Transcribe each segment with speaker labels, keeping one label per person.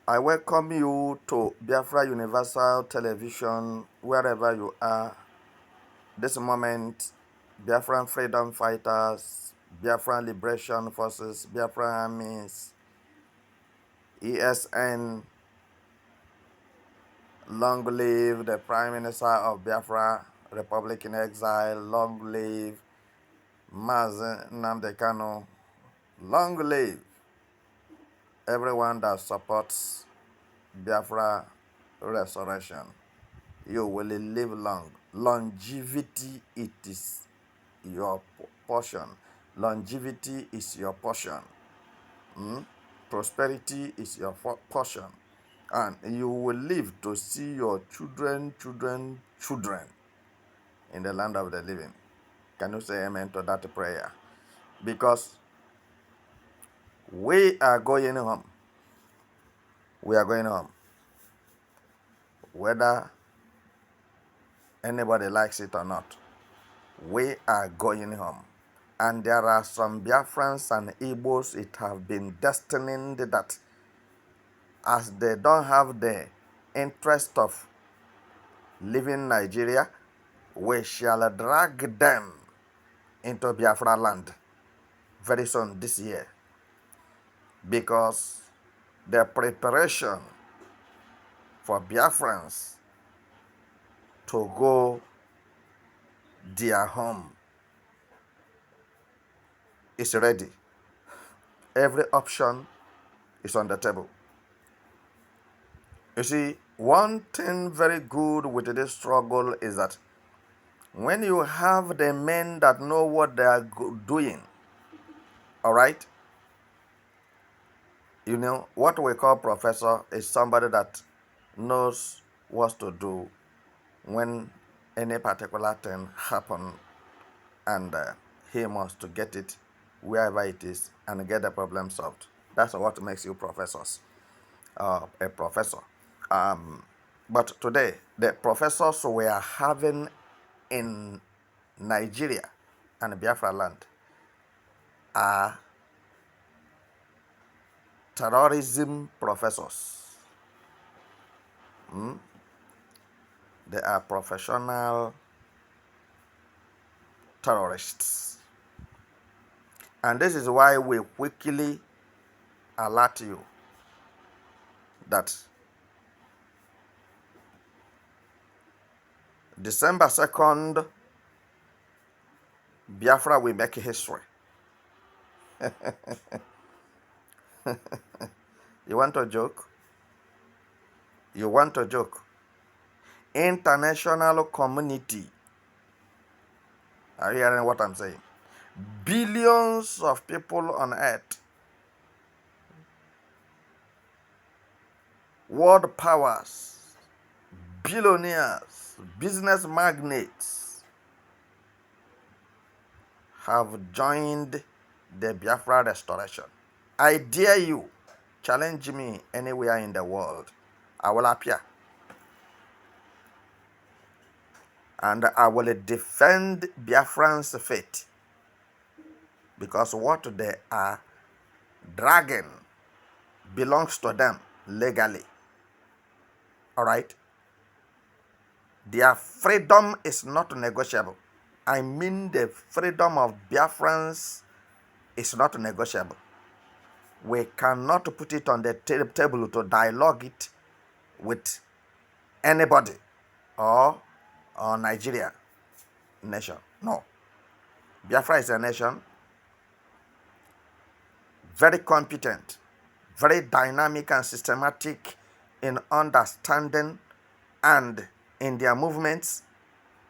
Speaker 1: I welcome you to Biafra Universal Television, wherever you are. This moment, Biafran freedom fighters, Biafran liberation forces, Biafran armies, ESN, long live the Prime Minister of Biafra, Republic in Exile, long live Mazen Nnamdi Kanu, long live everyone that supports Biafra restoration. You will live long. Longevity, it is your portion. Longevity is your portion. Prosperity is your portion. And you will live to see your children in the land of the living. Can you say amen to that prayer? Because we are going home. We are going home. Whether anybody likes it or not, we are going home. And there are some Biafrans and Igbos, it have been destined that as they don't have the interest of leaving Nigeria, we shall drag them into Biafra land very soon this year. Because the preparation for Biafrans to go their home is ready. Every option is on the table. You see, one thing very good with this struggle is that when you have the men that know what they are doing, all right, you know, what we call professor is somebody that knows what to do when any particular thing happen, and he must to get it wherever it is and get the problem solved. That's what makes you professors, a professor. But today, the professors we are having in Nigeria and Biafra land are terrorism professors. They are professional terrorists. And this is why we quickly alert you that December 2nd, Biafra will make history. You want a joke? You want a joke? International community. Are you hearing what I'm saying? Billions of people on earth, world powers, billionaires, business magnates have joined the Biafra restoration. I dare you, challenge me anywhere in the world. I will appear. And I will defend Biafran's faith. Because what they are dragging belongs to them legally. Alright? Their freedom is not negotiable. I mean, the freedom of Biafrans is not negotiable. We cannot put it on the table to dialogue it with anybody or Nigeria nation. No. Biafra is a nation very competent, very dynamic and systematic in understanding and in their movements.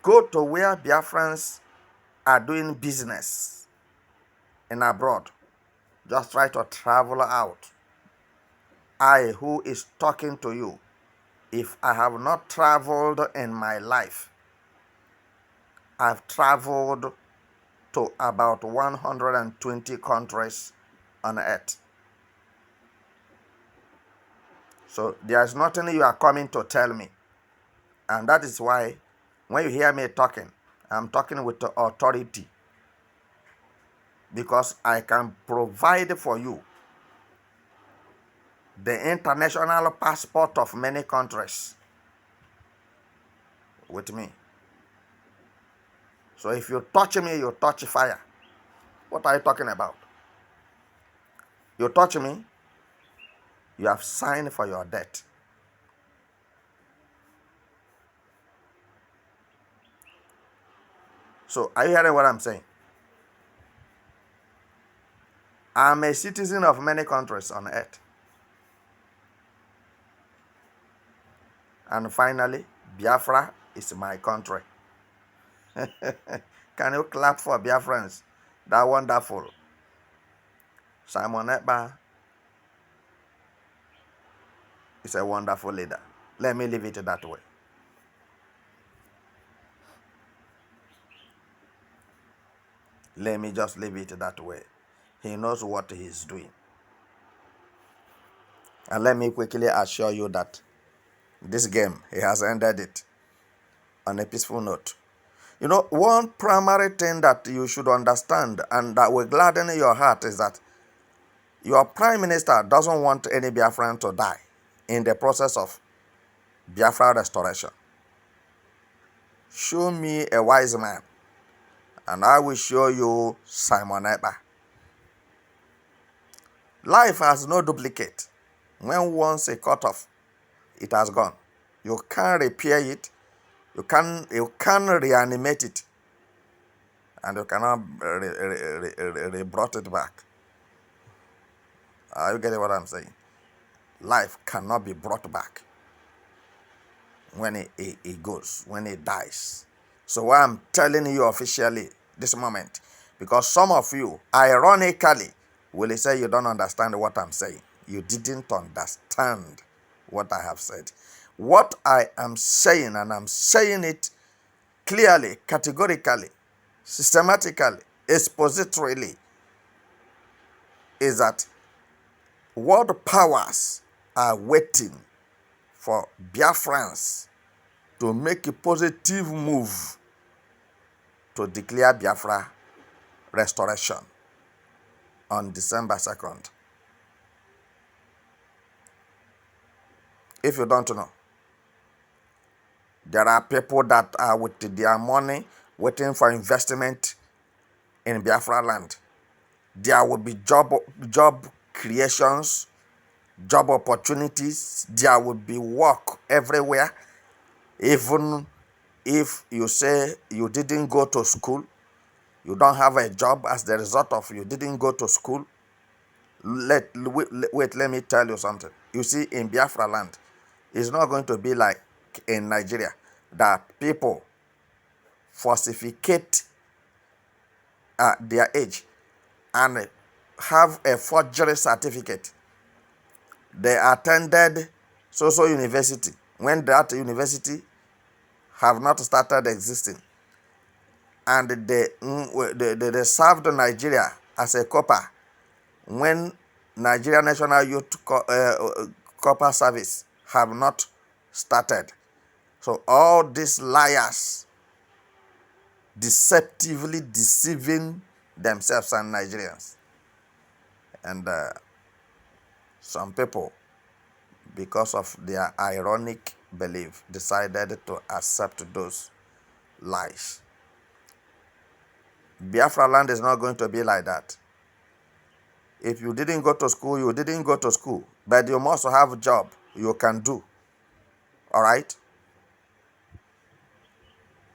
Speaker 1: Go to where Biafrans are doing business in abroad. Just try to travel out. I, who is talking to you, if I have not traveled in my life, I've traveled to about 120 countries on earth. So there's nothing you are coming to tell me. And that is why when you hear me talking, I'm talking with the authority. Because I can provide for you the international passport of many countries with me. So if you touch me, you touch fire. What are you talking about? You touch me, you have signed for your death. So are you hearing what I'm saying? I'm a citizen of many countries on earth. And finally, Biafra is my country. Can you clap for Biafrans? That wonderful. Simon Ekpa is a wonderful leader. Let me leave it that way. Let me just leave it that way. He knows what he's doing. And let me quickly assure you that this game, he has ended it on a peaceful note. You know, one primary thing that you should understand and that will gladden your heart is that your prime minister doesn't want any Biafran to die in the process of Biafra restoration. Show me a wise man, and I will show you Simon Ekpa. Life has no duplicate. When once a cut off, it has gone. You can't repair it. You can reanimate it, and you cannot brought it back. Are you getting what I'm saying? Life cannot be brought back when it goes, when it dies. So what I'm telling you officially this moment, because some of you, ironically, will say you don't understand what I'm saying. You didn't understand what I have said. What I am saying, and I'm saying it clearly, categorically, systematically, expositorily, is that world powers are waiting for Biafrans to make a positive move to declare Biafra restoration on December 2nd. If you don't know, there are people that are with their money waiting for investment in Biafra land. There will be job creations, job opportunities. There will be work everywhere. Even if you say you didn't go to school, you don't have a job as the result of you didn't go to school. Let me tell you something. You see, in Biafra land, it's not going to be like in Nigeria that people falsificate their age and have a forgery certificate. They attended social university when that university have not started existing, and they served Nigeria as a copper when Nigeria National Youth Copper Service have not started. So all these liars deceptively deceiving themselves and Nigerians. And some people, because of their ironic belief, decided to accept those lies. Biafra land is not going to be like that. If you didn't go to school, you didn't go to school. But you must have a job you can do. All right?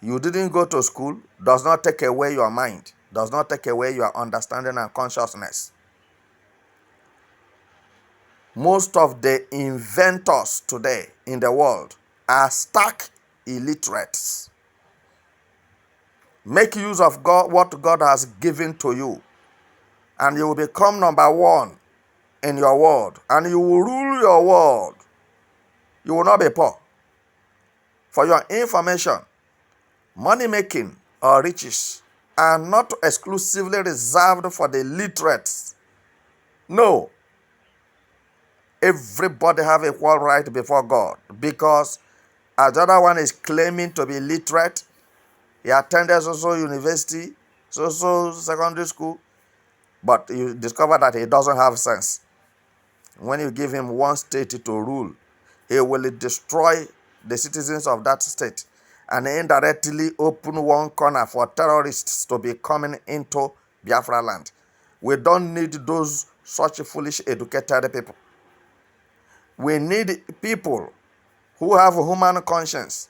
Speaker 1: You didn't go to school does not take away your mind, does not take away your understanding and consciousness. Most of the inventors today in the world are stark illiterates. Make use of God, what God has given to you, and you will become number one in your world, and you will rule your world. You will not be poor. For your information, money making or riches are not exclusively reserved for the literates. No. Everybody have equal right before God, because as the other one is claiming to be literate, he attended social university, social secondary school, but you discover that he doesn't have sense. When you give him one state to rule, he will destroy the citizens of that state and indirectly open one corner for terrorists to be coming into Biafra land. We don't need those such foolish educated people. We need people who have human conscience,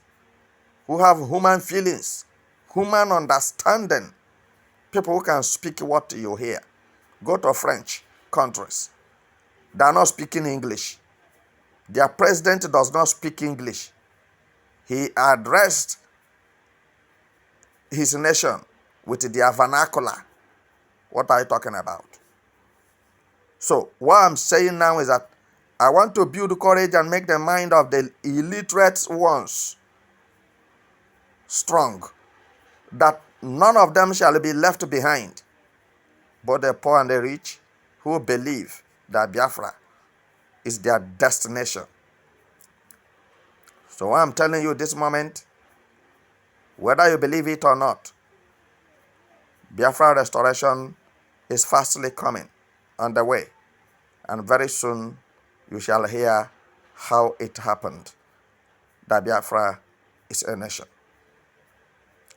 Speaker 1: who have human feelings, human understanding, people who can speak what you hear. Go to French countries. They are not speaking English. Their president does not speak English. He addressed his nation with their vernacular. What are you talking about? So what I'm saying now is that I want to build courage and make the mind of the illiterate ones strong, that none of them shall be left behind, but the poor and the rich who believe that Biafra is their destination. So what I'm telling you this moment, whether you believe it or not, Biafra restoration is fastly coming on the way. And very soon you shall hear how it happened that Biafra is a nation.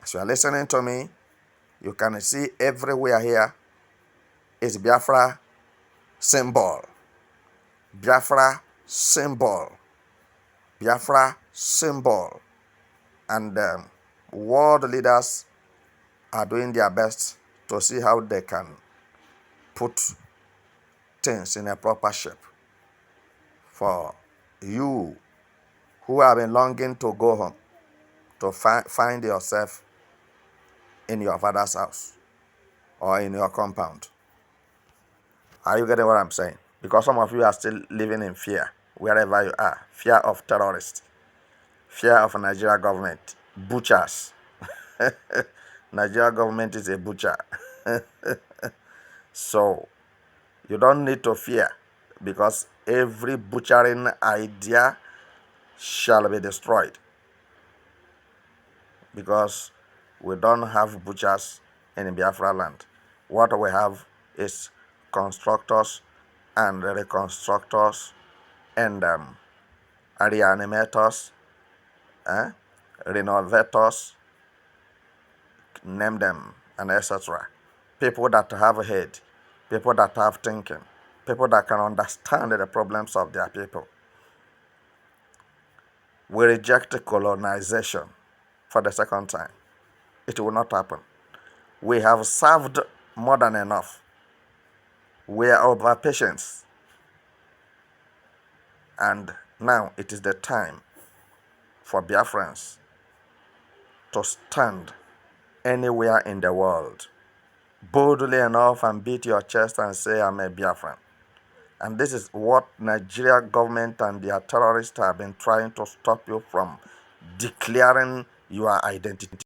Speaker 1: As you are listening to me, you can see everywhere here is Biafra symbol. Biafra symbol. Biafra symbol. And world leaders are doing their best to see how they can put things in a proper shape for you who have been longing to go home, to find yourself in your father's house or in your compound. Are you getting what I'm saying? Because some of you are still living in fear wherever you are. Fear of terrorists, fear of Nigeria government, butchers. Nigeria government is a butcher. So you don't need to fear, because every butchering idea shall be destroyed, because we don't have butchers in Biafra land. What we have is constructors and reconstructors and reanimators, renovators, name them, and etc. People that have a head, people that have thinking, people that can understand the problems of their people. We reject colonization for the second time. It will not happen. We have served more than enough. We are over patience. And now it is the time for Biafrans to stand anywhere in the world boldly enough and beat your chest and say, I'm a Biafran. And this is what Nigeria government and their terrorists have been trying to stop you from declaring your identity.